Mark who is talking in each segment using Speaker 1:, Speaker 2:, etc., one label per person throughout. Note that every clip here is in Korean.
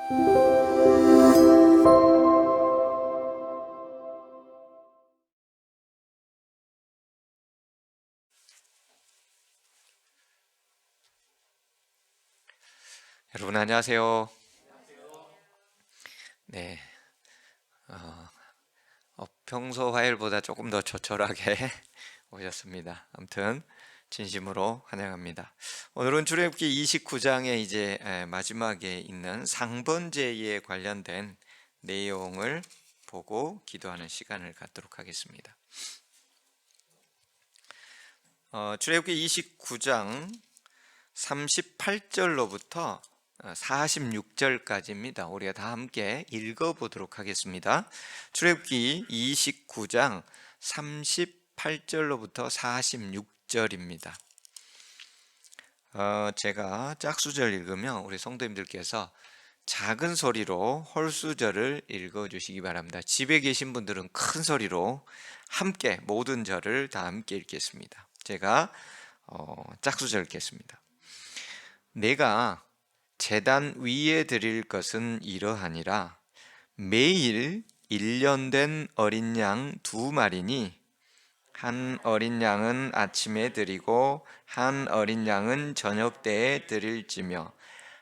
Speaker 1: 여러분 안녕하세요. 네, 평소 화요일보다 조금 더 조촐하게 오셨습니다. 아무튼 진심으로 환영합니다. 오늘은 출애굽기 29장의 이제 마지막에 있는 상번제에 관련된 내용을 보고 기도하는 시간을 갖도록 하겠습니다. 출애굽기 29장 38절로부터 46절까지입니다. 우리가 다 함께 읽어보도록 하겠습니다. 출애굽기 29장 38절로부터 46절입니다. 제가 짝수절 읽으면 우리 성도님들께서 작은 소리로 홀수절을 읽어주시기 바랍니다. 집에 계신 분들은 큰 소리로 함께 모든 절을 다 함께 읽겠습니다. 제가 짝수절 읽겠습니다. 내가 제단 위에 드릴 것은 이러하니라. 매일 1년 된 어린 양 2마리니 한 어린 양은 아침에 드리고 한 어린 양은 저녁 때에 드릴지며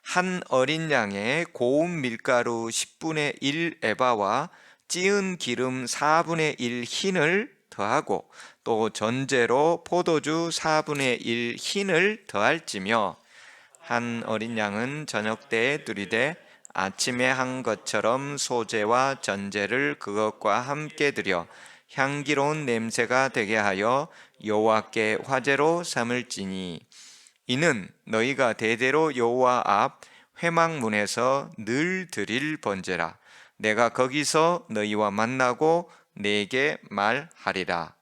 Speaker 1: 한 어린 양에 고운 밀가루 10분의 1 에바와 찌은 기름 4분의 1 흰을 더하고 또 전제로 포도주 4분의 1 흰을 더할지며 한 어린 양은 저녁 때에 드리되 아침에 한 것처럼 소제와 전제를 그것과 함께 드려 향기로운 냄새가 되게 하여 여호와께 화제로 삼을지니 이는 너희가 대대로 여호와 앞 회막문에서 늘 드릴 번제라. 내가 거기서 너희와 만나고 네게 말하리라.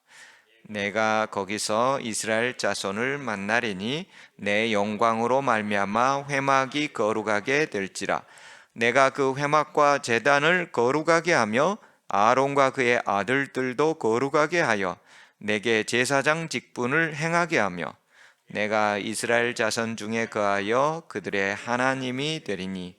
Speaker 1: 내가 거기서 이스라엘 자손을 만나리니 내 영광으로 말미암아 회막이 거룩하게 될지라. 내가 그 회막과 제단을 거룩하게 하며 아론과 그의 아들들도 거룩하게 하여 내게 제사장 직분을 행하게 하며 내가 이스라엘 자손 중에 거하여 그들의 하나님이 되리니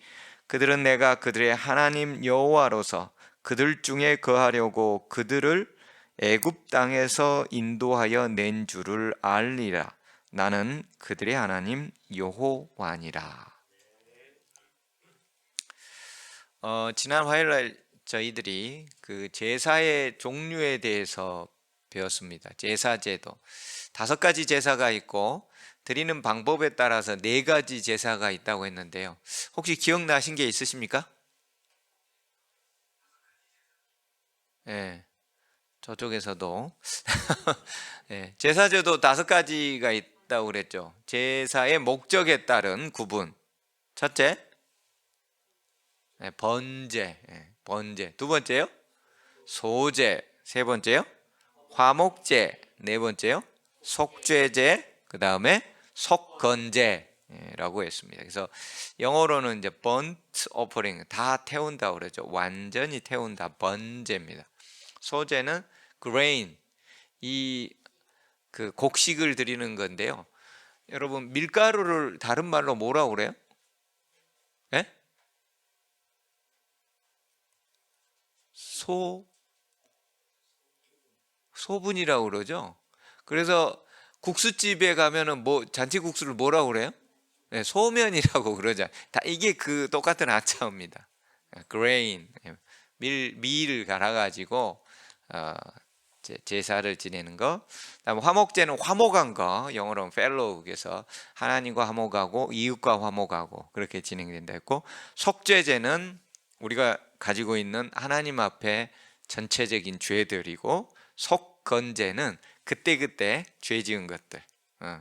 Speaker 1: 그들은 내가 그들의 하나님 여호와로서 그들 중에 거하려고 그들을 애굽 땅에서 인도하여 낸 줄을 알리라. 나는 그들의 하나님 여호와니라. 지난 화요일날 저희들이 그 제사의 종류에 대해서 배웠습니다. 제사제도 5가지 제사가 있고 드리는 방법에 따라서 4가지 제사가 있다고 했는데요. 혹시 기억나신 게 있으십니까? 네. 저쪽에서도 네, 제사제도 5가지가 있다고 그랬죠. 제사의 목적에 따른 구분. 첫째, 네, 번제. 네, 번제. 2번째요, 소제. 3번째요, 화목제. 4번째요, 속죄제. 그 다음에 속건제라고 했습니다. 그래서 영어로는 이제 burnt offering, 다 태운다 그러죠. 완전히 태운다, 번제입니다. 소제는 grain, 이 그 곡식을 드리는 건데요. 여러분 밀가루를 다른 말로 뭐라고 그래요? 예? 소분이라고 그러죠. 그래서 국수집에 가면은 뭐 잔치국수를 뭐라고 그래요? 네, 소면이라고 그러죠. 다 이게 그 똑같은 한자어입니다. grain, 밀을 갈아가지고 제사를 지내는 거. 다음 화목제는 화목한 거, 영어로는 fellow에서 하나님과 화목하고 이웃과 화목하고 그렇게 진행된다 했고, 속죄제는 우리가 가지고 있는 하나님 앞에 전체적인 죄들이고, 속건제는 그때그때 죄 지은 것들,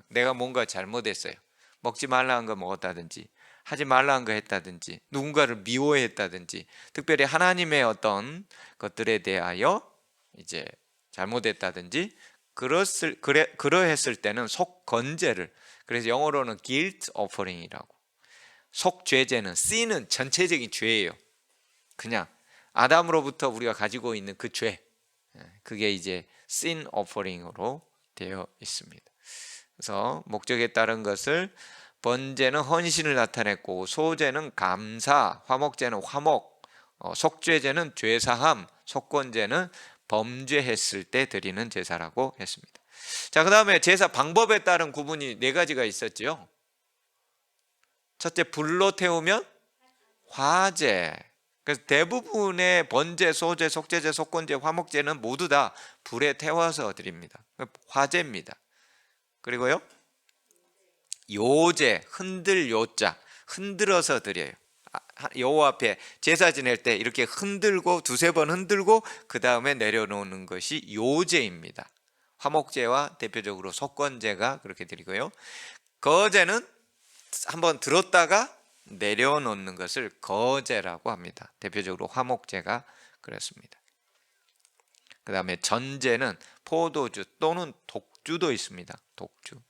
Speaker 1: 내가 뭔가 잘못했어요, 먹지 말라는 거 먹었다든지 하지 말라는 거 했다든지 누군가를 미워했다든지 특별히 하나님의 어떤 것들에 대하여 이제 잘못했다든지 그러했을 때는 속건제를, 그래서 영어로는 guilt offering이라고. 속죄제는 sin은 전체적인 죄예요. 그냥 아담으로부터 우리가 가지고 있는 그 죄, 그게 이제 sin offering으로 되어 있습니다. 그래서 목적에 따른 것을 번제는 헌신을 나타냈고, 소제는 감사, 화목제는 화목, 속죄제는 죄사함, 속건제는 범죄했을 때 드리는 제사라고 했습니다. 자, 그 다음에 제사 방법에 따른 구분이 네 가지가 있었죠. 첫째, 불로 태우면 화제. 그래서 대부분의 번제, 소제, 속죄제, 속건제, 화목제는 모두 다 불에 태워서 드립니다. 화제입니다. 그리고요, 요제, 흔들 요자, 흔들어서 드려요. 여호와 앞에 제사 지낼 때 이렇게 흔들고 두세 번 흔들고 그 다음에 내려놓는 것이 요제입니다. 화목제와 대표적으로 속건제가 그렇게 드리고요, 거제는 한번 들었다가 내려놓는 것을 거제라고 합니다. 대표적으로 화목제가 그렇습니다. 그 다음에 전제는 포도주 또는 독주도 있습니다. 독주.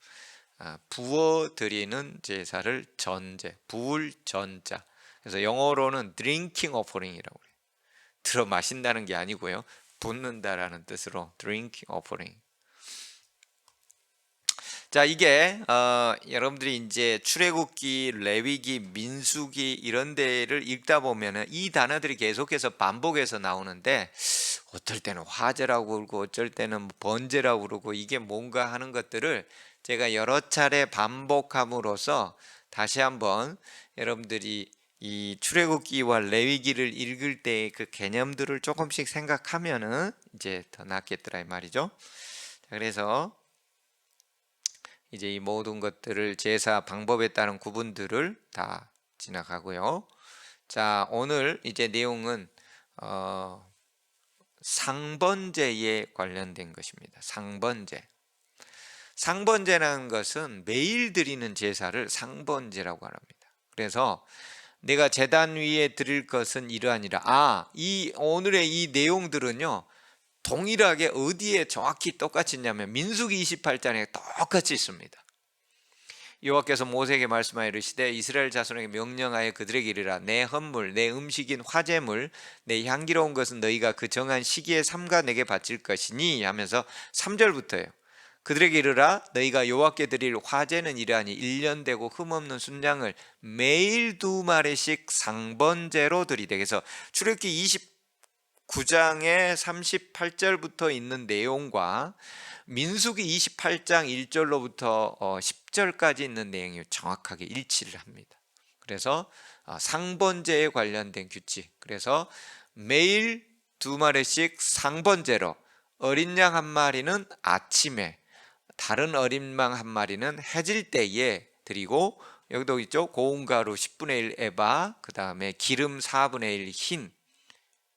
Speaker 1: 부어 드리는 제사를 전제, 부을 전자. 그래서 영어로는 drinking offering이라고 해요. 들어 마신다는 게 아니고요, 붓는다라는 뜻으로 drinking offering. 자, 이게 여러분들이 이제 출애굽기, 레위기, 민수기 이런 데를 읽다 보면은 이 단어들이 계속해서 반복해서 나오는데, 어떨 때는 화제라고 그러고 어쩔 때는 번제라고 그러고, 이게 뭔가 하는 것들을 제가 여러 차례 반복함으로써 다시 한번 여러분들이 이 출애굽기와 레위기를 읽을 때 그 개념들을 조금씩 생각하면은 이제 더 낫겠더라 이 말이죠. 자, 그래서 이제 이 모든 것들을 제사 방법에 따른 구분들을 다 지나가고요. 자, 오늘 이제 내용은 상번제에 관련된 것입니다. 상번제. 상번제라는 것은 매일 드리는 제사를 상번제라고 합니다. 그래서 내가 제단 위에 드릴 것은 이러하니라. 이 오늘의 이 내용들은요, 동일하게 어디에 정확히 똑같이 있냐면 민수기 28장에 똑같이 있습니다. 여호와께서 모세에게 말씀하여 이르시되 이스라엘 자손에게 명령하여 그들에게 이르라. 내 헌물, 내 음식인 화제물, 내 향기로운 것은 너희가 그 정한 시기에 삼가 내게 바칠 것이니 하면서 3절부터예요. 그들에게 이르라. 너희가 여호와께 드릴 화제는 이러하니 1년 되고 흠없는 순양을 매일 2마리씩 상번제로 드리되. 그래서 출애굽기 29장의 38절부터 있는 내용과 민수기 28장 1절로부터 10절까지 있는 내용이 정확하게 일치를 합니다. 그래서 상번제에 관련된 규칙, 그래서 매일 2마리씩 상번제로, 어린 양 1마리는 아침에, 다른 어린 양 1마리는 해질 때에 드리고, 여기도 있죠, 고운 가루 10분의 1 에바, 그 다음에 기름 4분의 1 흰,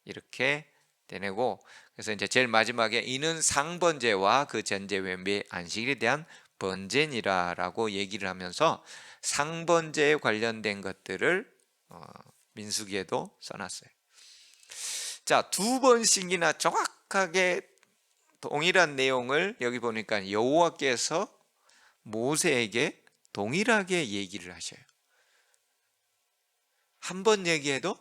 Speaker 1: 이렇게 되내고, 그래서 이제 제일 마지막에 이는 상번제와 그 전제 외에 안식일에 대한 번제니라라고 얘기를 하면서 상번제에 관련된 것들을 민수기에도 써놨어요. 자, 2번씩이나 정확하게 동일한 내용을 여기 보니까 여호와께서 모세에게 동일하게 얘기를 하셔요. 한 번 얘기해도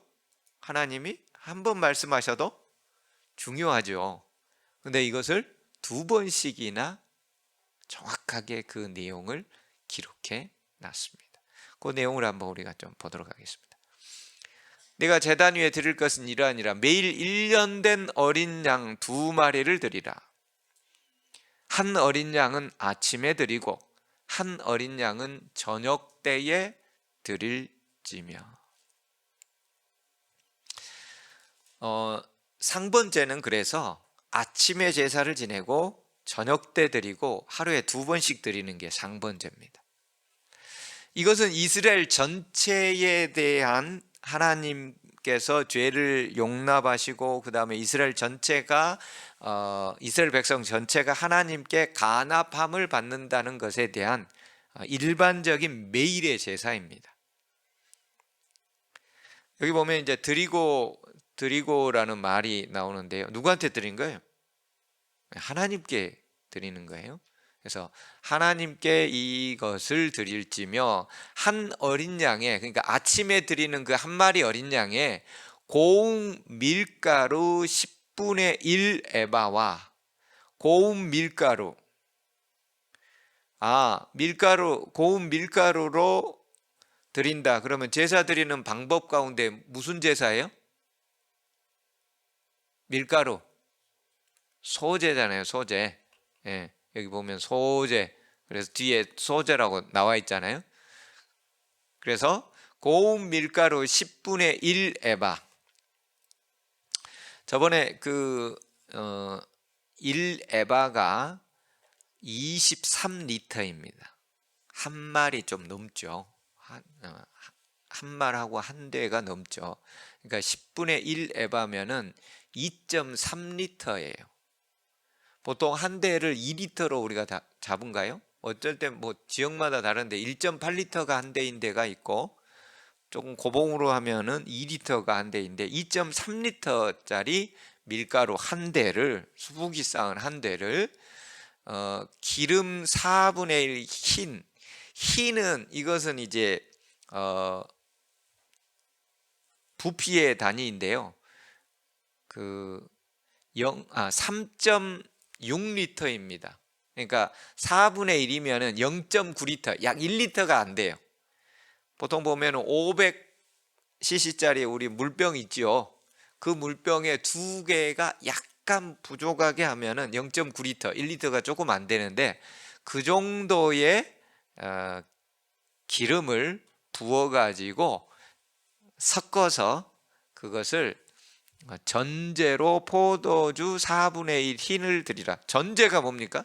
Speaker 1: 하나님이 한 번 말씀하셔도 중요하죠. 근데 이것을 2번씩이나 정확하게 그 내용을 기록해 놨습니다. 그 내용을 한번 우리가 좀 보도록 하겠습니다. 내가 제단 위에 드릴 것은 이러하니라. 매일 1년 된 어린 양 2마리를 드리라. 한 어린 양은 아침에 드리고 한 어린 양은 저녁 때에 드릴지며. 상번제는 그래서 아침에 제사를 지내고 저녁 때 드리고 하루에 2번씩 드리는 게 상번제입니다. 이것은 이스라엘 전체에 대한 하나님께서 죄를 용납하시고, 그 다음에 이스라엘 전체가 이스라엘 백성 전체가 하나님께 간합함을 받는다는 것에 대한 일반적인 매일의 제사입니다. 여기 보면 이제 드리고라는 말이 나오는데요, 누구한테 드린 거예요? 하나님께 드리는 거예요. 그래서 하나님께 이것을 드릴지며, 한 어린 양에, 그러니까 아침에 드리는 그 한 마리 어린 양에 고운 밀가루 10분의 1 에바와 고운 밀가루, 밀가루, 고운 밀가루로 드린다. 그러면 제사 드리는 방법 가운데 무슨 제사예요? 밀가루. 소제잖아요, 소제. 예, 여기 보면 소제. 그래서 뒤에 소제라고 나와 있잖아요. 그래서 고운 밀가루 10분의 1 에바. 저번에 1 에바가 23리터입니다. 한 말이 좀 넘죠. 한 말하고 한 대가 넘죠. 그러니까 10분의 1 에바면은 2.3리터예요. 보통 한 대를 2리터로 우리가 다 잡은가요? 어쩔 때 뭐 지역마다 다른데 1.8리터가 한 대인 데가 있고, 조금 고봉으로 하면은 2리터가 한 대인데 2.3리터짜리 밀가루 한 대를, 수북이 쌓은 한 대를 기름 4분의 1 흰은 이것은 이제 부피의 단위인데요. 3.6리터입니다. 그러니까 4분의 1이면은 0.9리터, 약 1리터가 안 돼요. 보통 보면 500cc짜리 우리 물병 있죠. 그 물병에 두 개가 약간 부족하게 하면은 0.9리터, 1리터가 조금 안 되는데, 그 정도의 기름을 부어 가지고 섞어서 그것을 전제로 포도주 4분의 1 흰을 드리라. 전제가 뭡니까?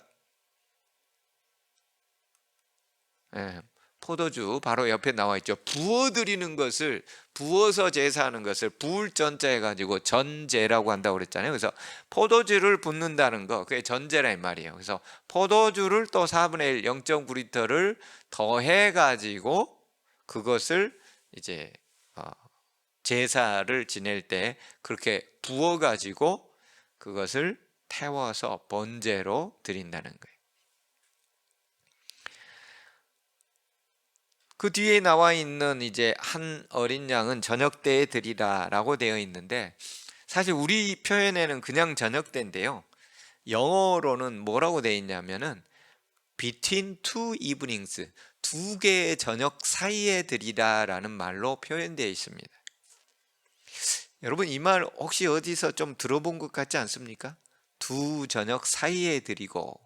Speaker 1: 포도주 바로 옆에 나와 있죠. 부어드리는 것을, 부어서 제사하는 것을 부을 전자 해가지고 전제라고 한다고 그랬잖아요. 그래서 포도주를 붓는다는 거, 그게 전제라 이 말이에요. 그래서 포도주를 또 4분의 1, 0.9리터를 더해가지고 그것을 이제 제사를 지낼 때 그렇게 부어가지고 그것을 태워서 번제로 드린다는 거예요. 그 뒤에 나와 있는 이제 한 어린 양은 저녁 때에 드리라라고 되어 있는데, 사실 우리 표현에는 그냥 저녁 때인데요. 영어로는 뭐라고 되어 있냐면은 between two evenings, 두 개의 저녁 사이에 드리라라는 말로 표현되어 있습니다. 여러분, 이 말 혹시 어디서 좀 들어본 것 같지 않습니까? 두 저녁 사이에 드리고.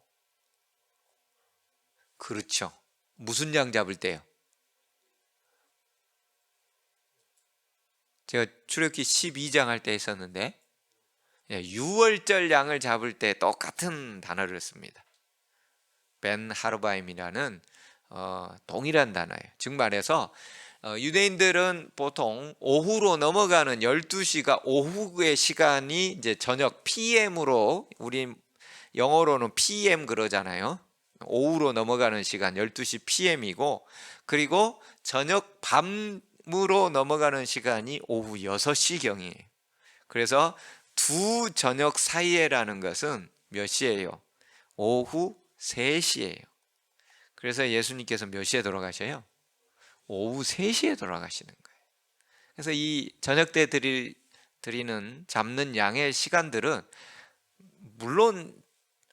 Speaker 1: 그렇죠. 무슨 양 잡을 때요? 제가 출애굽기 12장 할 때 했었는데, 유월절 양을 잡을 때 똑같은 단어를 씁니다. 벤 하르바임이라는 동일한 단어예요. 즉 말해서 유대인들은 보통 오후로 넘어가는 12시가 오후의 시간이 이제 저녁 PM으로, 우리 영어로는 PM 그러잖아요. 오후로 넘어가는 시간 12시 PM이고, 그리고 저녁 밤으로 넘어가는 시간이 오후 6시경이에요. 그래서 두 저녁 사이에라는 것은 몇 시예요? 오후 3시예요. 그래서 예수님께서 몇 시에 돌아가셔요? 오후 3시에 돌아가시는 거예요. 그래서 이 저녁 때 드리는 잡는 양의 시간들은, 물론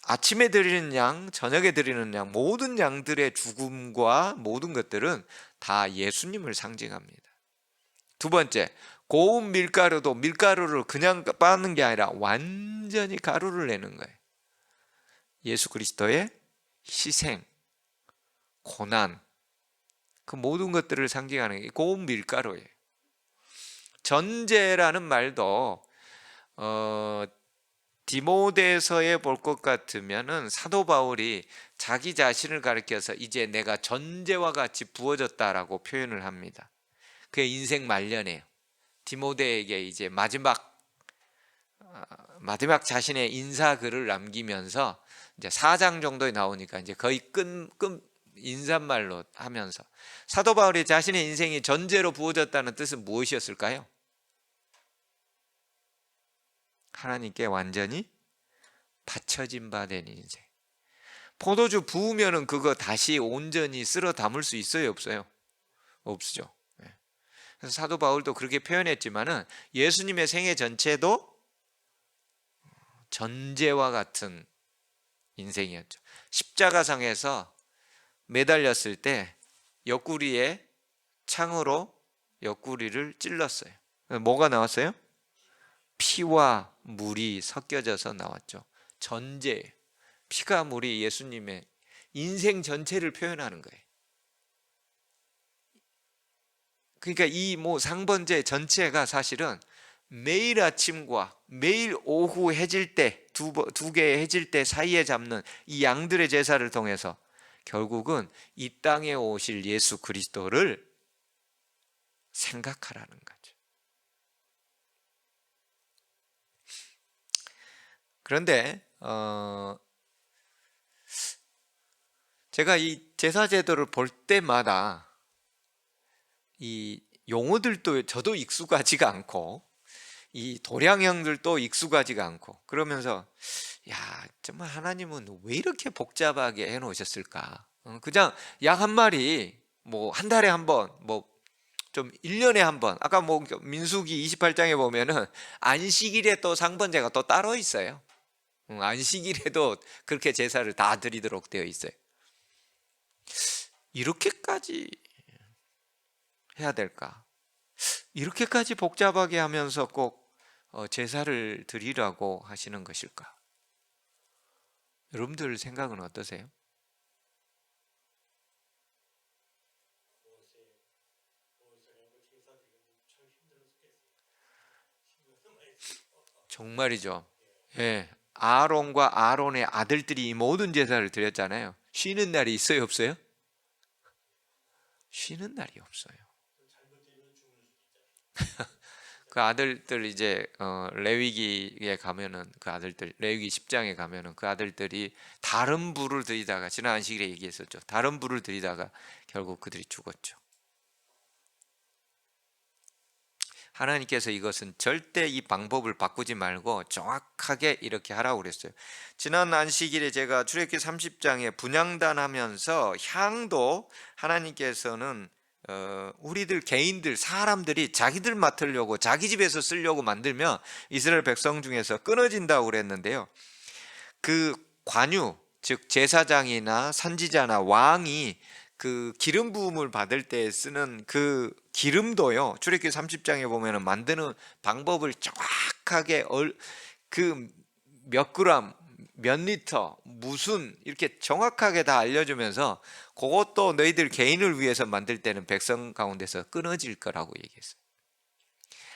Speaker 1: 아침에 드리는 양, 저녁에 드리는 양, 모든 양들의 죽음과 모든 것들은 다 예수님을 상징합니다. 두 번째, 고운 밀가루도 밀가루를 그냥 빻는 게 아니라 완전히 가루를 내는 거예요. 예수 그리스도의 희생, 고난, 그 모든 것들을 상징하는 게 고운 밀가루예요. 전제라는 말도 디모데서에 볼 것 같으면은 사도 바울이 자기 자신을 가리켜서 이제 내가 전제와 같이 부어졌다라고 표현을 합니다. 그의 인생 말년에요. 디모데에게 이제 마지막 자신의 인사글을 남기면서 이제 4장 정도에 나오니까 이제 거의 끝 인사말로 하면서, 사도 바울이 자신의 인생이 전제로 부어졌다는 뜻은 무엇이었을까요? 하나님께 완전히 바쳐진 바 된 인생. 포도주 부으면은 그거 다시 온전히 쓸어 담을 수 있어요, 없어요? 없죠. 그래서 사도 바울도 그렇게 표현했지만은 예수님의 생애 전체도 전제와 같은 인생이었죠. 십자가상에서 매달렸을 때 옆구리에 창으로 옆구리를 찔렀어요. 뭐가 나왔어요? 피와 물이 섞여져서 나왔죠. 전제. 피가 물이 예수님의 인생 전체를 표현하는 거예요. 그러니까 이 상번제 전체가 사실은 매일 아침과 매일 오후 해질 때, 두 개의 해질 때 사이에 잡는 이 양들의 제사를 통해서 결국은 이 땅에 오실 예수 그리스도를 생각하라는 거죠. 그런데 제가 이 제사 제도를 볼 때마다 이 용어들도 저도 익숙하지가 않고 이 도량형들도 익숙하지가 않고 그러면서 야, 정말 하나님은 왜 이렇게 복잡하게 해놓으셨을까? 그냥 약 한 마리 한 달에 한 번, 좀 1년에 한 번. 아까 민수기 28장에 보면은 안식일에 또 상번제가 또 따로 있어요. 안식일에도 그렇게 제사를 다 드리도록 되어 있어요. 이렇게까지 해야 될까? 이렇게까지 복잡하게 하면서 꼭 제사를 드리라고 하시는 것일까? 여러분들 생각은 어떠세요? 정말이죠. 예. 아론과 아론의 아들들이 이 모든 제사를 드렸잖아요. 쉬는 날이 있어요, 없어요? 쉬는 날이 없어요. 그 아들들 이제 레위기에 가면은 그 아들들 레위기 10장에 가면은 그 아들들이 다른 부를 들이다가 지난 안식일에 얘기했었죠. 다른 부를 들이다가 결국 그들이 죽었죠. 하나님께서 이것은 절대 이 방법을 바꾸지 말고 정확하게 이렇게 하라고 그랬어요. 지난 안식일에 제가 출애굽기 30장에 분향단 하면서 향도 하나님께서는 우리들 개인들 사람들이 자기들 맡으려고 자기 집에서 쓰려고 만들면 이스라엘 백성 중에서 끊어진다고 그랬는데요. 그 관유 즉 제사장이나 선지자나 왕이 그 기름 부음을 받을 때 쓰는 그 기름도요. 출애굽기 30장에 보면은 만드는 방법을 정확하게 그 몇 그램, 몇 리터, 무슨 이렇게 정확하게 다 알려주면서 그것도 너희들 개인을 위해서 만들 때는 백성 가운데서 끊어질 거라고 얘기했어요.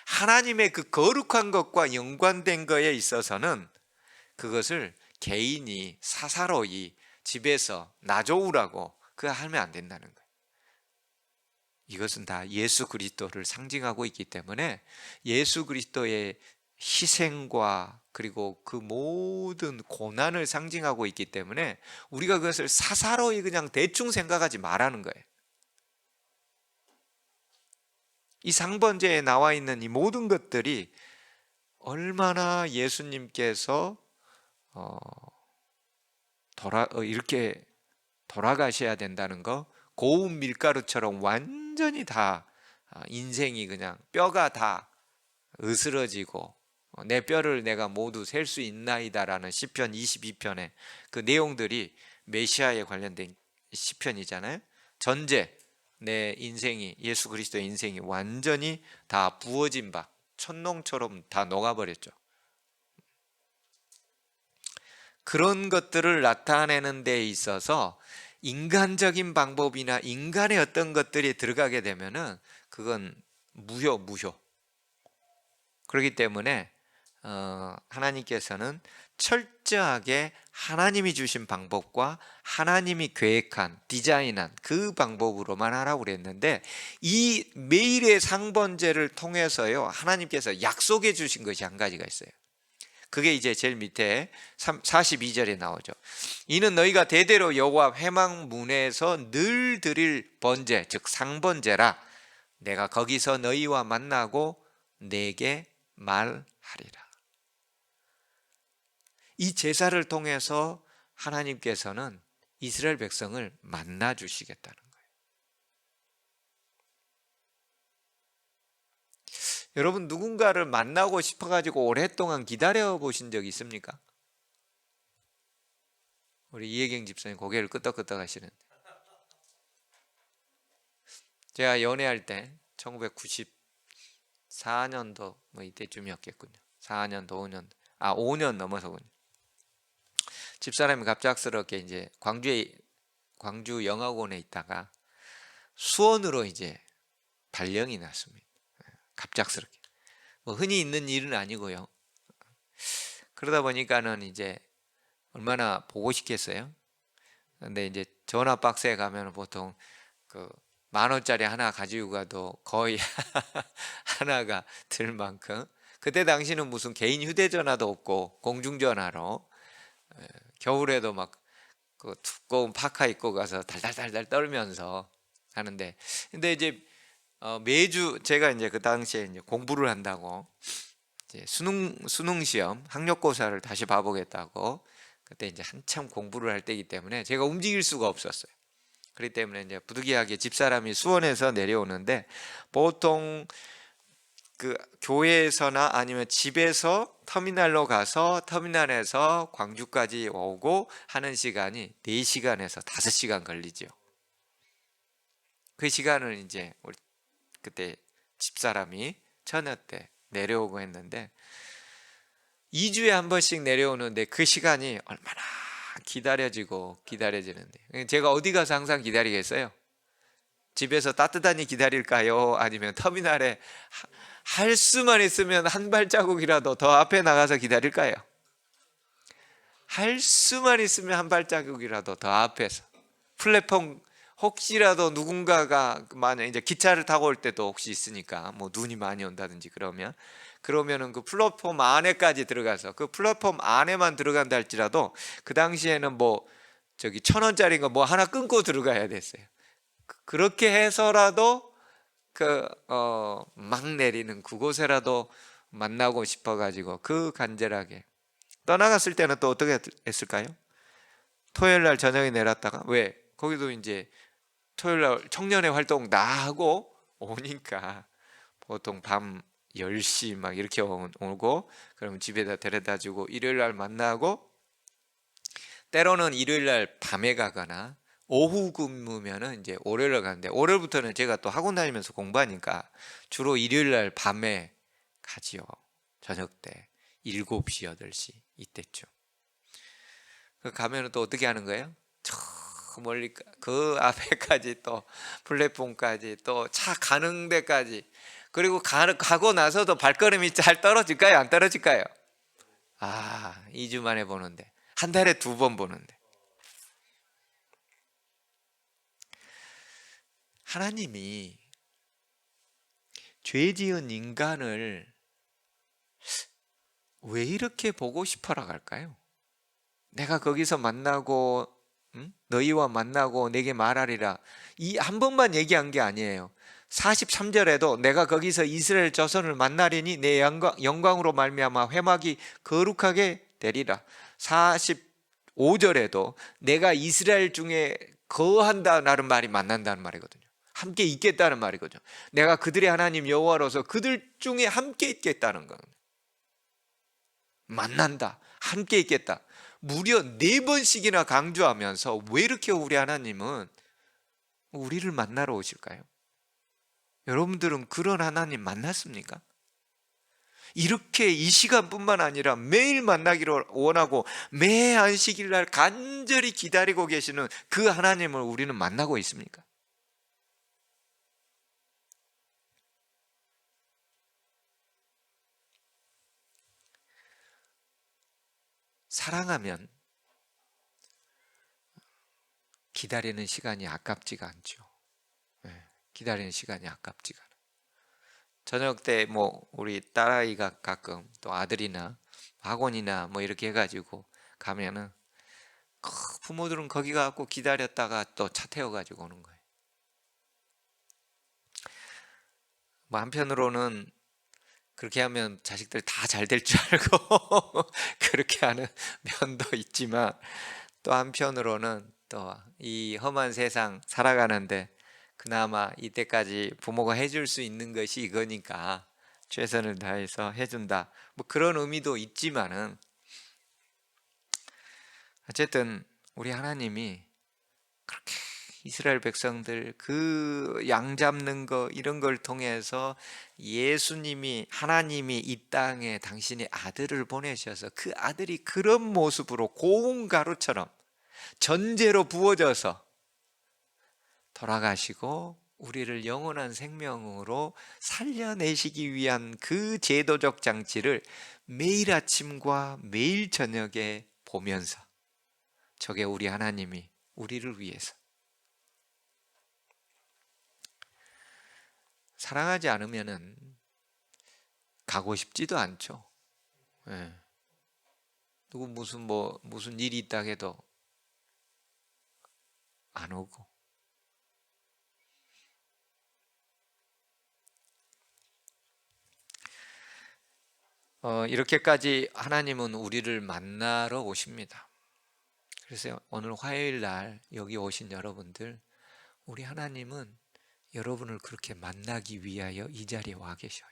Speaker 1: 하나님의 그 거룩한 것과 연관된 거에 있어서는 그것을 개인이 사사로이 집에서 놔줘우라고 그거 하면 안 된다는 거예요. 이것은 다 예수 그리스도를 상징하고 있기 때문에 예수 그리스도의 희생과 그리고 그 모든 고난을 상징하고 있기 때문에 우리가 그것을 사사로이 그냥 대충 생각하지 말라는 거예요. 이 상번제에 나와 있는 이 모든 것들이 얼마나 예수님께서 이렇게 돌아가셔야 된다는 거, 고운 밀가루처럼 완전히 다 인생이 그냥 뼈가 다 으스러지고 내 뼈를 내가 모두 셀 수 있나이다라는 시편 22편의 그 내용들이 메시아에 관련된 시편이잖아요. 전제 내 인생이 예수 그리스도의 인생이 완전히 다 부어진 바 천농처럼 다 녹아버렸죠. 그런 것들을 나타내는 데 있어서 인간적인 방법이나 인간의 어떤 것들이 들어가게 되면은 그건 무효. 그렇기 때문에 하나님께서는 철저하게 하나님이 주신 방법과 하나님이 계획한 디자인한 그 방법으로만 하라고 그랬는데 이 매일의 상번제를 통해서요 하나님께서 약속해 주신 것이 한 가지가 있어요. 그게 이제 제일 밑에 42절에 나오죠. 이는 너희가 대대로 여호와 회막문에서 늘 드릴 번제 즉 상번제라. 내가 거기서 너희와 만나고 내게 말하리라. 이 제사를 통해서 하나님께서는 이스라엘 백성을 만나 주시겠다는 거예요. 여러분 누군가를 만나고 싶어가지고 오랫동안 기다려 보신 적 있습니까? 우리 이혜경 집사님 고개를 끄덕끄덕 하시는데 제가 연애할 때 1994년도 뭐 이때쯤이었겠군요. 4년도 5년 5년 넘어서군요. 집사람이 갑작스럽게 이제 광주 영화관에 있다가 수원으로 이제 발령이 났습니다. 갑작스럽게. 뭐 흔히 있는 일은 아니고요. 그러다 보니까는 이제 얼마나 보고 싶겠어요. 근데 이제 전화 박스에 가면 보통 그 10,000원짜리 하나 가지고 가도 거의 하나가 들 만큼, 그때 당시는 무슨 개인 휴대전화도 없고 공중전화로 겨울에도 막 그 두꺼운 파카 입고 가서 달달달달 떨면서 하는데, 근데 이제 매주 제가 이제 그 당시에 이제 공부를 한다고 이제 수능 시험 학력고사를 다시 봐보겠다고, 그때 이제 한참 공부를 할 때이기 때문에 제가 움직일 수가 없었어요. 그렇기 때문에 이제 부득이하게 집사람이 수원에서 내려오는데, 보통 그 교회에서나 아니면 집에서 터미널로 가서 터미널에서 광주까지 오고 하는 시간이 4시간에서 5시간 걸리죠. 그 시간을 이제 우리 그때 집사람이 처녀 때 내려오고 했는데, 2주에 한 번씩 내려오는데 그 시간이 얼마나 기다려지는데, 제가 어디 가서 항상 기다리겠어요? 집에서 따뜻하니 기다릴까요? 아니면 터미널에 할 수만 있으면 한 발자국이라도 더 앞에 나가서 기다릴까요? 할 수만 있으면 한 발자국이라도 더 앞에서. 플랫폼 혹시라도 누군가가 만약 이제 기차를 타고 올 때도 혹시 있으니까, 뭐 눈이 많이 온다든지 그러면은 그 플랫폼 안에까지 들어가서, 그 플랫폼 안에만 들어간다 할지라도 그 당시에는 뭐 저기 1,000원짜리인가 뭐 하나 끊고 들어가야 됐어요. 그렇게 해서라도 막 내리는 그곳에라도 만나고 싶어가지고 그 간절하게 떠나갔을 때는 또 어떻게 했을까요? 토요일 날 저녁에 내렸다가, 왜 거기도 이제 토요일 날 청년회 활동 다 하고 오니까 보통 밤 10시 막 이렇게 오고, 그러면 집에다 데려다 주고 일요일 날 만나고, 때로는 일요일 날 밤에 가거나 오후 근무면은 이제 월요일 날 가는데, 월요일부터는 제가 또 학원 다니면서 공부하니까 주로 일요일 날 밤에 가지요. 저녁 때 7시 8시 이때쯤. 가면은 또 어떻게 하는 거예요? 저 멀리 그 앞에까지, 또 플랫폼까지, 또 차 가는 데까지, 그리고 가고 나서도 발걸음이 잘 떨어질까요? 안 떨어질까요? 2주 만에 보는데, 한 달에 2번 보는데. 하나님이 죄 지은 인간을 왜 이렇게 보고 싶어라 할까요? 내가 거기서 만나고 너희와 만나고 내게 말하리라, 이 한 번만 얘기한 게 아니에요. 43절에도 내가 거기서 이스라엘 자손을 만나리니 내 영광으로 말미암아 회막이 거룩하게 되리라. 45절에도 내가 이스라엘 중에 거한다는 말이 만난다는 말이거든요. 함께 있겠다는 말이거든요. 내가 그들의 하나님 여호와로서 그들 중에 함께 있겠다는 거예요. 만난다, 함께 있겠다, 무려 4번씩이나 강조하면서 왜 이렇게 우리 하나님은 우리를 만나러 오실까요? 여러분들은 그런 하나님 만났습니까? 이렇게 이 시간뿐만 아니라 매일 만나기를 원하고 매 안식일 날 간절히 기다리고 계시는 그 하나님을 우리는 만나고 있습니까? 사랑하면 기다리는 시간이 아깝지가 않죠. 기다리는 시간이 아깝지가 않아요. 저녁 때 뭐 우리 딸아이가 가끔, 또 아들이나 학원이나 뭐 이렇게 해가지고 가면은 부모들은 거기 가고 기다렸다가 또 차 태워가지고 오는 거예요. 뭐 한편으로는 그렇게 하면 자식들 다 잘 될 줄 알고 그렇게 하는 면도 있지만, 또 한편으로는 또 이 험한 세상 살아가는데 그나마 이때까지 부모가 해줄 수 있는 것이 이거니까 최선을 다해서 해준다, 뭐 그런 의미도 있지만은, 어쨌든 우리 하나님이 그렇게 이스라엘 백성들 그 양 잡는 거 이런 걸 통해서 예수님이 하나님이 이 땅에 당신의 아들을 보내셔서 그 아들이 그런 모습으로 고운 가루처럼 전제로 부어져서 돌아가시고 우리를 영원한 생명으로 살려내시기 위한 그 제도적 장치를 매일 아침과 매일 저녁에 보면서 저게 우리 하나님이 우리를 위해서 사랑하지 않으면은 가고 싶지도 않죠. 예. 누구 무슨 일이 있다 해도 안 오고. 이렇게까지 하나님은 우리를 만나러 오십니다. 그래서 오늘 화요일 날 여기 오신 여러분들, 우리 하나님은 여러분을 그렇게 만나기 위하여 이 자리에 와 계셔요.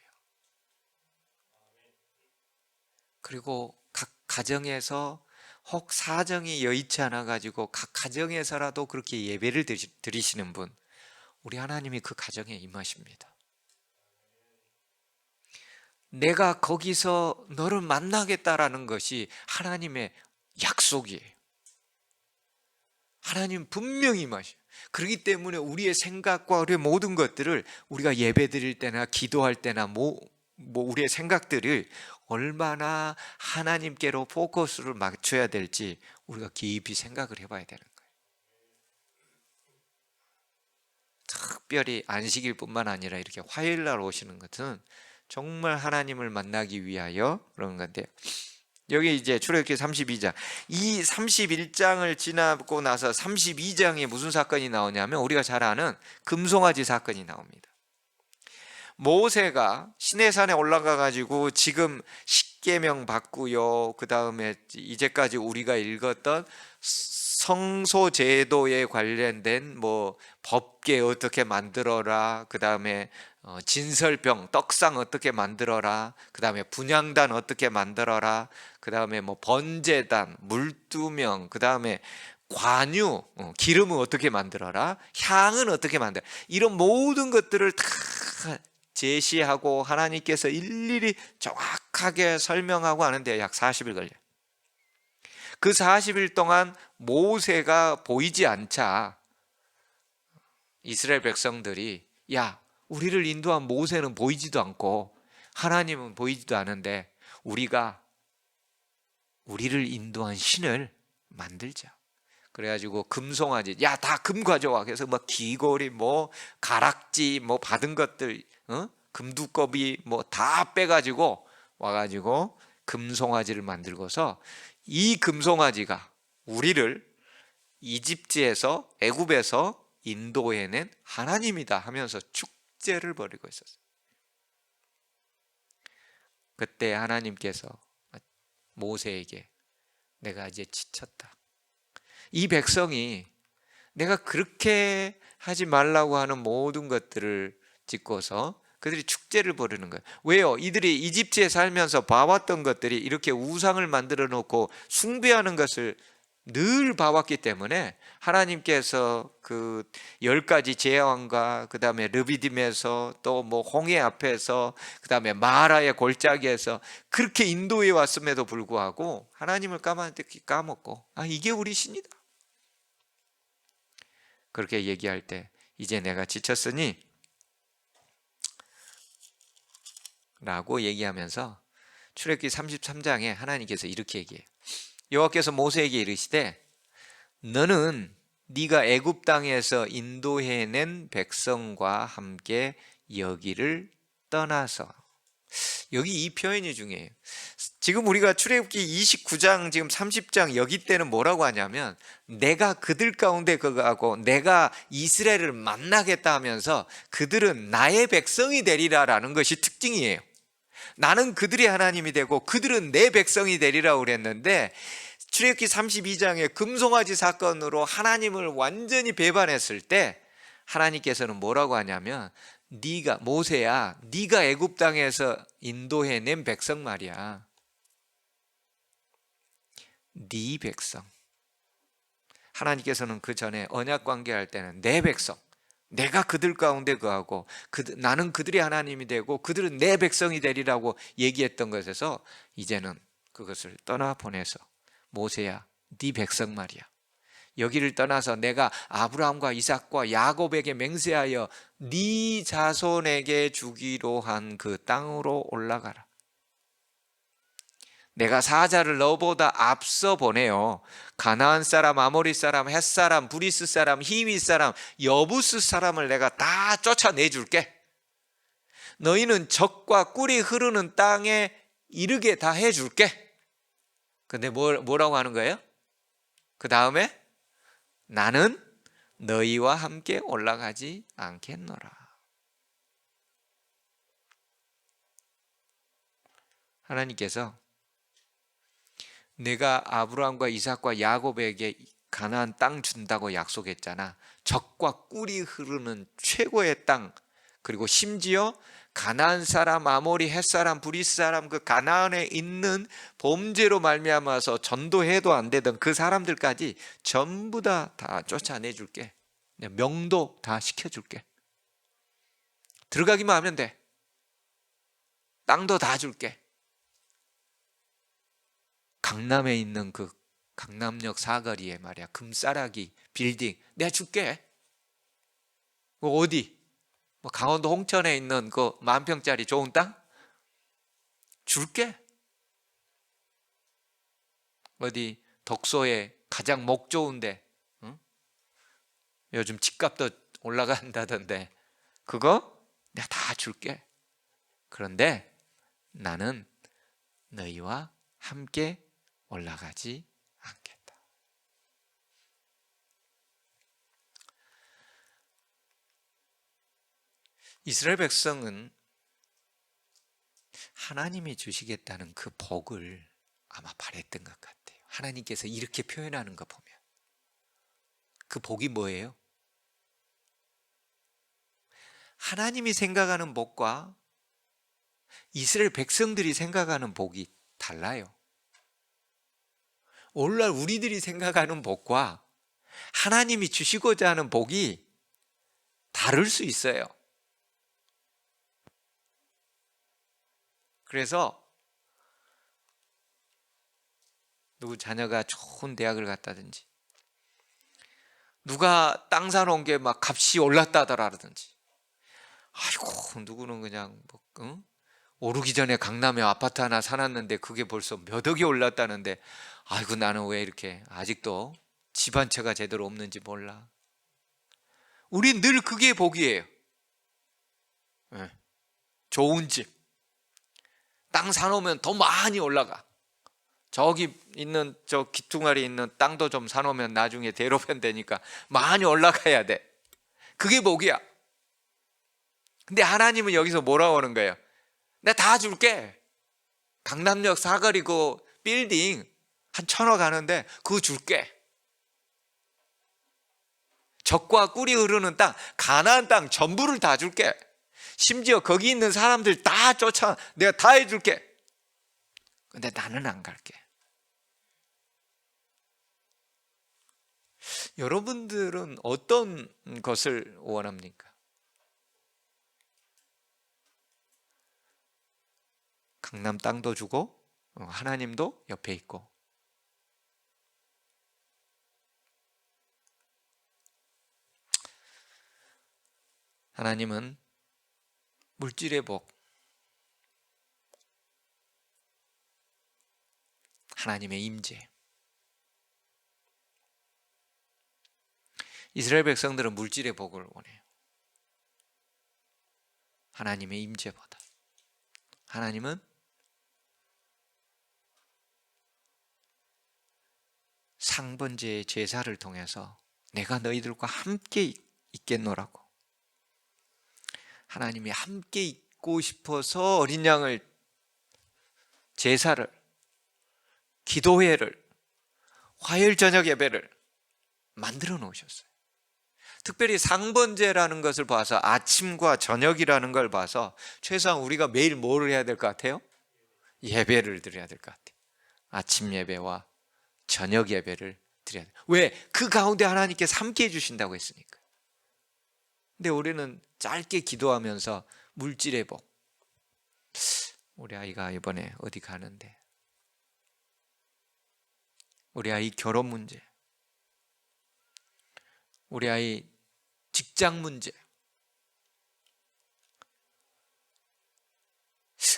Speaker 1: 그리고 각 가정에서 혹 사정이 여의치 않아 가지고 각 가정에서라도 그렇게 예배를 드리시는 분, 우리 하나님이 그 가정에 임하십니다. 내가 거기서 너를 만나겠다라는 것이 하나님의 약속이에요. 하나님 분명히 임하셔요. 그렇기 때문에 우리의 생각과 우리의 모든 것들을 우리가 예배 드릴 때나 기도할 때나 우리의 생각들을 얼마나 하나님께로 포커스를 맞춰야 될지 우리가 깊이 생각을 해봐야 되는 거예요. 특별히 안식일 뿐만 아니라 이렇게 화요일 날 오시는 것은 정말 하나님을 만나기 위하여 그런 건데요. 여기 이제 출애굽기 32장, 이 31장을 지나고 나서 32장에 무슨 사건이 나오냐면 우리가 잘 아는 금송아지 사건이 나옵니다. 모세가 시내산에 올라가 가지고 지금 십계명 받고요, 그 다음에 이제까지 우리가 읽었던 성소 제도에 관련된 법계 어떻게 만들어라, 그 다음에 진설병 떡상 어떻게 만들어라, 그 다음에 분향단 어떻게 만들어라, 그 다음에 번제단, 물두명, 그 다음에 관유, 기름은 어떻게 만들어라, 향은 어떻게 만들어라, 이런 모든 것들을 다 제시하고 하나님께서 일일이 정확하게 설명하고 하는데 약 40일 걸려요. 그 40일 동안 모세가 보이지 않자 이스라엘 백성들이, 야, 우리를 인도한 모세는 보이지도 않고 하나님은 보이지도 않은데 우리가 우리를 인도한 신을 만들자. 그래가지고 금송아지, 야, 다 금 가져와. 그래서 귀걸이, 가락지, 받은 것들, 금두꺼비 다 빼가지고 와가지고 금송아지를 만들고서 이 금송아지가 우리를 이집트에서, 애굽에서 인도해낸 하나님이다 하면서 축제를 벌이고 있었어요. 그때 하나님께서 모세에게, 내가 이제 지쳤다. 이 백성이 내가 그렇게 하지 말라고 하는 모든 것들을 짓고서 그들이 축제를 벌이는 거예요. 왜요? 이들이 이집트에 살면서 봐왔던 것들이 이렇게 우상을 만들어 놓고 숭배하는 것을 늘 봐왔기 때문에 하나님께서 그 10가지 제왕과 그 다음에 르비딤에서 또 홍해 앞에서 그 다음에 마라의 골짜기에서 그렇게 인도해 왔음에도 불구하고 하나님을 까먹고, 이게 우리 신이다, 그렇게 얘기할 때 이제 내가 지쳤으니 라고 얘기하면서 출애굽기 33장에 하나님께서 이렇게 얘기해요. 여호와께서 모세에게 이르시되 너는 네가 애굽 땅에서 인도해낸 백성과 함께 여기를 떠나서, 여기 이 표현이 중요해요. 지금 우리가 출애굽기 29장 지금 30장 여기 때는 뭐라고 하냐면 내가 그들 가운데 거하고 내가 이스라엘을 만나겠다 하면서 그들은 나의 백성이 되리라라는 것이 특징이에요. 나는 그들의 하나님이 되고 그들은 내 백성이 되리라고 그랬는데 출애굽기 32장의 금송아지 사건으로 하나님을 완전히 배반했을 때 하나님께서는 뭐라고 하냐면 네가, 모세야, 네가 애굽 땅에서 인도해낸 백성 말이야. 네 백성. 하나님께서는 그 전에 언약 관계할 때는 내 백성, 내가 그들 가운데 거하고 나는 그들의 하나님이 되고 그들은 내 백성이 되리라고 얘기했던 것에서 이제는 그것을 떠나 보내서 모세야, 네 백성 말이야, 여기를 떠나서 내가 아브라함과 이삭과 야곱에게 맹세하여 네 자손에게 주기로 한 그 땅으로 올라가라. 내가 사자를 너보다 앞서 보내요. 가나안 사람, 아모리 사람, 헷 사람, 브리스 사람, 히위 사람, 여부스 사람을 내가 다 쫓아내줄게. 너희는 적과 꿀이 흐르는 땅에 이르게 다 해줄게. 근데 뭐라고 하는 거예요? 그 다음에 나는 너희와 함께 올라가지 않겠노라. 하나님께서 내가 아브라함과 이삭과 야곱에게 가나안 땅 준다고 약속했잖아. 적과 꿀이 흐르는 최고의 땅, 그리고 심지어 가나안 사람, 아모리, 헷 사람, 브리스 사람, 그 가나안에 있는 범죄로 말미암아서 전도해도 안 되던 그 사람들까지 전부 다 쫓아내줄게. 명도 다 시켜줄게. 들어가기만 하면 돼. 땅도 다 줄게. 강남에 있는 그 강남역 사거리에 말이야, 금싸라기 빌딩 내가 줄게. 어디? 뭐 강원도 홍천에 있는 그 10,000평짜리 좋은 땅 줄게. 어디 덕소에 가장 목 좋은데, 응? 요즘 집값도 올라간다던데 그거 내가 다 줄게. 그런데 나는 너희와 함께 올라가지 않겠다. 이스라엘 백성은 하나님이 주시겠다는 그 복을 아마 바랬던 것 같아요. 하나님께서 이렇게 표현하는 거 보면 그 복이 뭐예요? 하나님이 생각하는 복과 이스라엘 백성들이 생각하는 복이 달라요. 오늘날 우리들이 생각하는 복과 하나님이 주시고자 하는 복이 다를 수 있어요. 그래서 누구 자녀가 좋은 대학을 갔다든지, 누가 땅 사놓은 게 막 값이 올랐다더라든지, 아이고 누구는 그냥 오르기 전에 강남에 아파트 하나 사놨는데 그게 벌써 몇 억이 올랐다는데, 아이고 나는 왜 이렇게 아직도 집 한 채가 제대로 없는지 몰라. 우린 늘 그게 복이에요. 좋은 집, 땅 사놓으면 더 많이 올라가. 저기 있는 저 기퉁아리 있는 땅도 좀 사놓으면 나중에 대로변 되니까 많이 올라가야 돼. 그게 복이야. 근데 하나님은 여기서 뭐라고 하는 거예요? 내가 다 줄게. 강남역 사거리 그 빌딩 한 1,000억 하는데 그거 줄게. 적과 꿀이 흐르는 땅, 가나안 땅 전부를 다 줄게. 심지어 거기 있는 사람들 다 쫓아 내가 다 해줄게. 근데 나는 안 갈게. 여러분들은 어떤 것을 원합니까? 강남 땅도 주고 하나님도 옆에 있고, 하나님은 물질의 복, 하나님의 임재. 이스라엘 백성들은 물질의 복을 원해요. 하나님의 임재보다. 하나님은 상번제의 제사를 통해서 내가 너희들과 함께 있겠노라고, 하나님이 함께 있고 싶어서 어린 양을, 제사를, 기도회를, 화요일 저녁 예배를 만들어 놓으셨어요. 특별히 상번제라는 것을 봐서, 아침과 저녁이라는 걸 봐서 최소한 우리가 매일 뭐를 해야 될 것 같아요? 예배를 드려야 될 것 같아요. 아침 예배와 저녁 예배를 드려야 돼요. 왜? 그 가운데 하나님께서 함께 해주신다고 했으니까. 근데 우리는 짧게 기도하면서 물질의 복, 우리 아이가 이번에 어디 가는데, 우리 아이 결혼 문제, 우리 아이 직장 문제,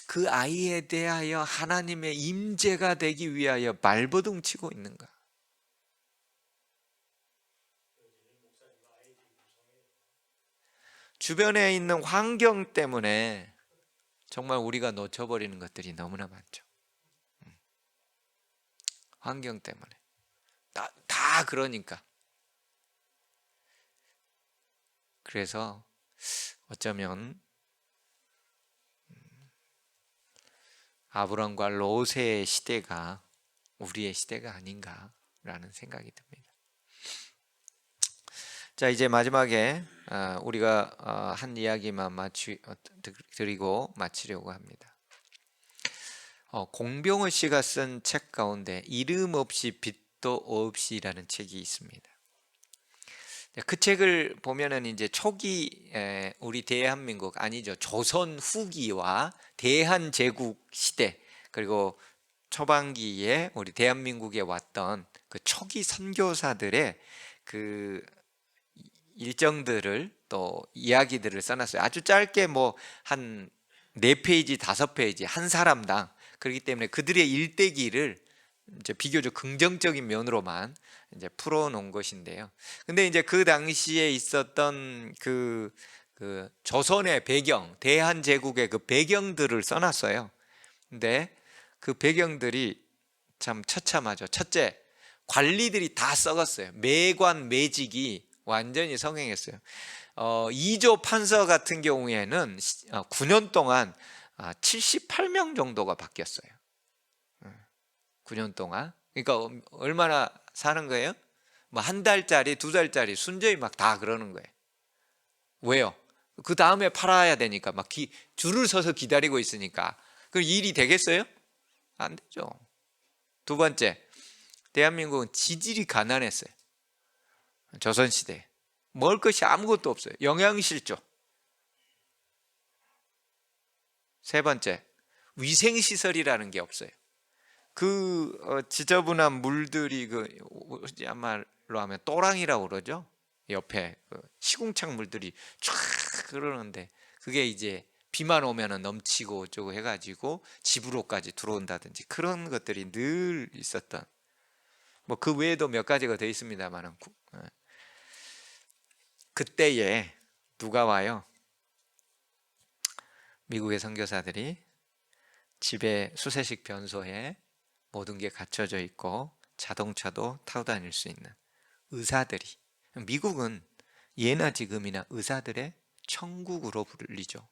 Speaker 1: 그 아이에 대하여 하나님의 임재가 되기 위하여 발버둥 치고 있는가? 주변에 있는 환경 때문에 정말 우리가 놓쳐버리는 것들이 너무나 많죠. 환경 때문에 다 그러니까. 그래서 어쩌면 아브람과 롯의 시대가 우리의 시대가 아닌가라는 생각이 듭니다. 자, 이제 마지막에 우리가 한 이야기만 드리고 마치려고 합니다. 공병호 씨가 쓴 책 가운데 이름 없이 빛도 없이라는 책이 있습니다. 그 책을 보면은 이제 초기 우리 대한민국 아니죠, 조선 후기와 대한제국 시대, 그리고 초반기에 우리 대한민국에 왔던 그 초기 선교사들의 그 일정들을 또 이야기들을 써놨어요. 아주 짧게 뭐 한 4페이지 5페이지 한 사람당. 그렇기 때문에 그들의 일대기를 이제 비교적 긍정적인 면으로만 이제 풀어놓은 것인데요. 근데 이제 그 당시에 있었던 그 조선의 배경, 대한제국의 그 배경들을 써놨어요. 근데 그 배경들이 참 처참하죠. 첫째, 관리들이 다 썩었어요. 매관 매직이 완전히 성행했어요. 이조 판서 같은 경우에는 9년 동안 78명 정도가 바뀌었어요. 9년 동안. 그러니까 얼마나 사는 거예요? 뭐 한 달짜리, 2달짜리 순저히 막 다 그러는 거예요. 왜요? 그 다음에 팔아야 되니까 막 줄을 서서 기다리고 있으니까. 그 일이 되겠어요? 안 되죠. 두 번째, 대한민국은 지질이 가난했어요. 조선시대 먹을 것이 아무것도 없어요. 영양실조. 세 번째, 위생시설이라는 게 없어요. 지저분한 물들이 야말로 하면 또랑이라고 그러죠. 옆에 시궁창 물들이 쫙 흐르는데 그게 이제 비만 오면은 넘치고 어쩌고 해가지고 집으로까지 들어온다든지 그런 것들이 늘 있었던, 뭐 그 외에도 몇 가지가 더 있습니다만은 그때에 누가 와요? 미국의 선교사들이 집에 수세식 변소에 모든 게 갖춰져 있고 자동차도 타고 다닐 수 있는 의사들이, 미국은 예나 지금이나 의사들의 천국으로 불리죠.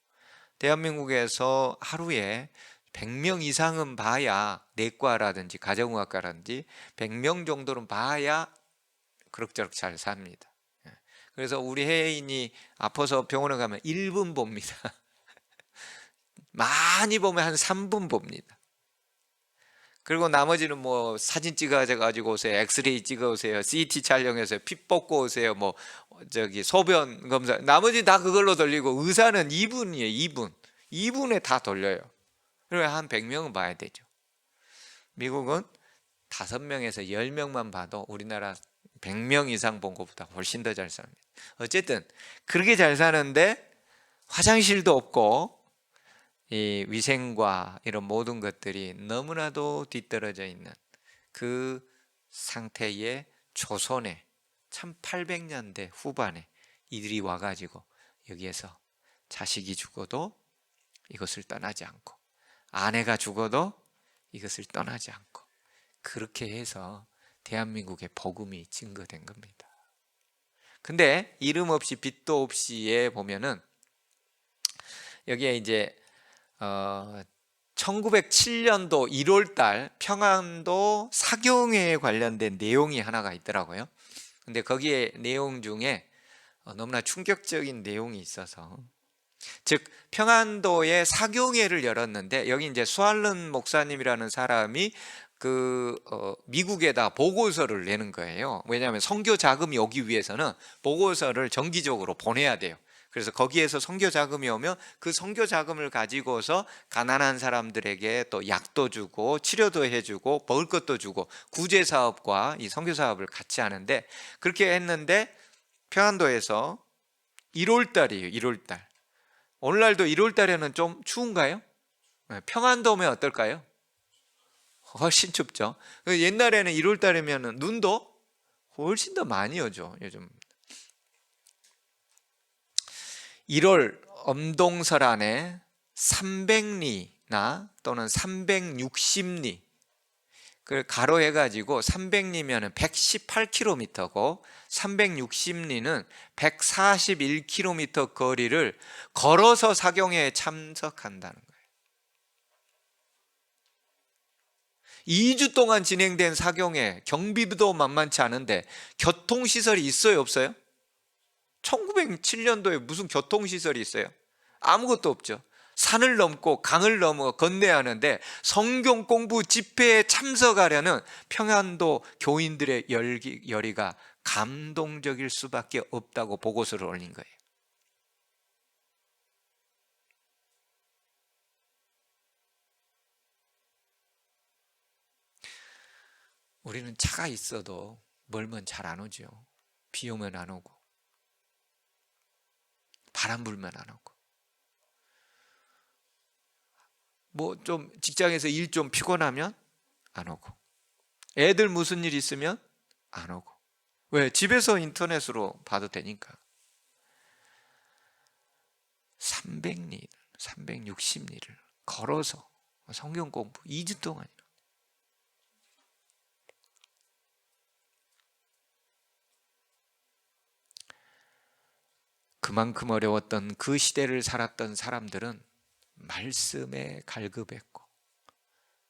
Speaker 1: 대한민국에서 하루에 100명 이상은 봐야, 내과라든지 가정의학과라든지 100명 정도는 봐야 그럭저럭 잘 삽니다. 그래서 우리 해인이 아파서 병원에 가면 1분 봅니다. 많이 보면 한 3분 봅니다. 그리고 나머지는 뭐 사진 찍어가지고 오세요, 엑스레이 찍어 오세요, CT 촬영해서 피 뽑고 오세요, 뭐 소변 검사, 나머지 다 그걸로 돌리고 의사는 2분이에요. 2분에 다 돌려요. 그리고 한 100명은 봐야 되죠. 미국은 5명에서 10명만 봐도 우리나라 100명 이상 본 것보다 훨씬 더 잘 삽니다. 어쨌든 그렇게 잘 사는데 화장실도 없고 이 위생과 이런 모든 것들이 너무나도 뒤떨어져 있는 그 상태의 조선에 1800년대 후반에 이들이 와가지고 여기에서 자식이 죽어도 이것을 떠나지 않고, 아내가 죽어도 이것을 떠나지 않고, 그렇게 해서 대한민국의 복음이 증거된 겁니다. 근데 이름 없이 빛도 없이에 보면은 여기에 이제 1907년도 1월달 평안도 사경회에 관련된 내용이 하나가 있더라고요. 근데 거기에 내용 중에 너무나 충격적인 내용이 있어서, 즉 평안도에 사경회를 열었는데 여기 이제 수알른 목사님이라는 사람이 미국에다 보고서를 내는 거예요. 왜냐하면 선교 자금이 오기 위해서는 보고서를 정기적으로 보내야 돼요. 그래서 거기에서 선교 자금이 오면 그 선교 자금을 가지고서 가난한 사람들에게 또 약도 주고 치료도 해주고 먹을 것도 주고 구제 사업과 이 선교 사업을 같이 하는데, 그렇게 했는데 평안도에서 1월 달이에요. 1월 달. 오늘날도 1월 달에는 좀 추운가요? 평안도면 어떨까요? 훨씬 춥죠. 옛날에는 1월 달이면 눈도 훨씬 더 많이 오죠. 요즘 1월 엄동설 안에 300리나 또는 360리, 그걸 가로해 가지고 300리면 118km고 360리는 141km 거리를 걸어서 사경에 참석한다는 거예요. 2주 동안 진행된 사경에 경비도 만만치 않은데 교통시설이 있어요, 없어요? 1907년도에 무슨 교통시설이 있어요? 아무것도 없죠. 산을 넘고 강을 넘어 건너야 하는데 성경 공부 집회에 참석하려는 평안도 교인들의 열의가 감동적일 수밖에 없다고 보고서를 올린 거예요. 우리는 차가 있어도 멀면 잘 안 오죠. 비 오면 안 오고 바람 불면 안 오고, 뭐 좀 직장에서 일 좀 피곤하면 안 오고, 애들 무슨 일 있으면 안 오고. 왜? 집에서 인터넷으로 봐도 되니까. 300리, 360리를 걸어서 성경 공부 2주 동안. 그만큼 어려웠던 그 시대를 살았던 사람들은 말씀에 갈급했고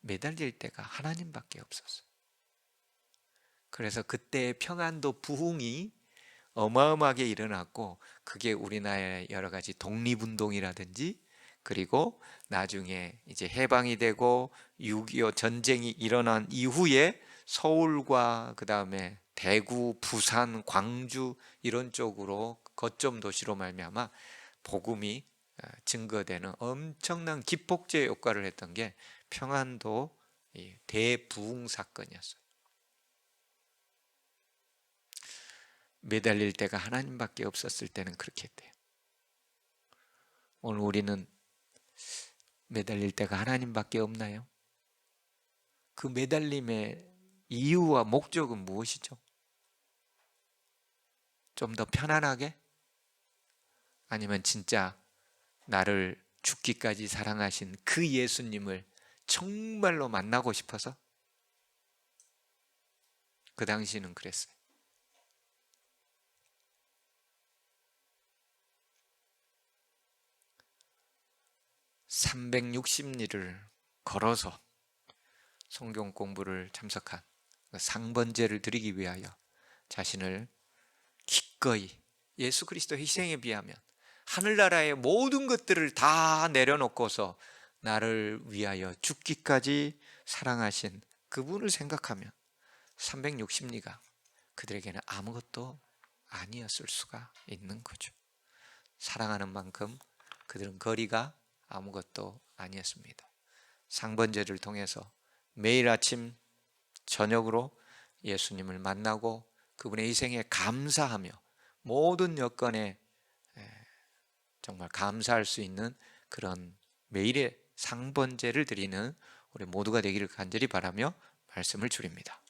Speaker 1: 매달릴 때가 하나님밖에 없었어요. 그래서 그때의 평안도 부흥이 어마어마하게 일어났고, 그게 우리나라의 여러 가지 독립운동이라든지, 그리고 나중에 이제 해방이 되고 6.25 전쟁이 일어난 이후에 서울과 그 다음에 대구, 부산, 광주 이런 쪽으로 거점 도시로 말미암아 복음이 증거되는 엄청난 기폭제 효과를 했던 게 평안도 대부흥 사건이었어요. 매달릴 때가 하나님밖에 없었을 때는 그렇게 했대요. 오늘 우리는 매달릴 때가 하나님밖에 없나요? 그 매달림의 이유와 목적은 무엇이죠? 좀 더 편안하게? 아니면 진짜 나를 죽기까지 사랑하신 그 예수님을 정말로 만나고 싶어서? 그 당시는 그랬어요. 360리를 걸어서 성경 공부를 참석한 상번제를 드리기 위하여 자신을 기꺼이 예수 그리스도 희생에 비하면 하늘나라의 모든 것들을 다 내려놓고서 나를 위하여 죽기까지 사랑하신 그분을 생각하면 360리가 그들에게는 아무것도 아니었을 수가 있는 거죠. 사랑하는 만큼 그들은 거리가 아무것도 아니었습니다. 상번제를 통해서 매일 아침 저녁으로 예수님을 만나고 그분의 희생에 감사하며 모든 여건에 정말 감사할 수 있는 그런 매일의 상번제를 드리는 우리 모두가 되기를 간절히 바라며 말씀을 줄입니다.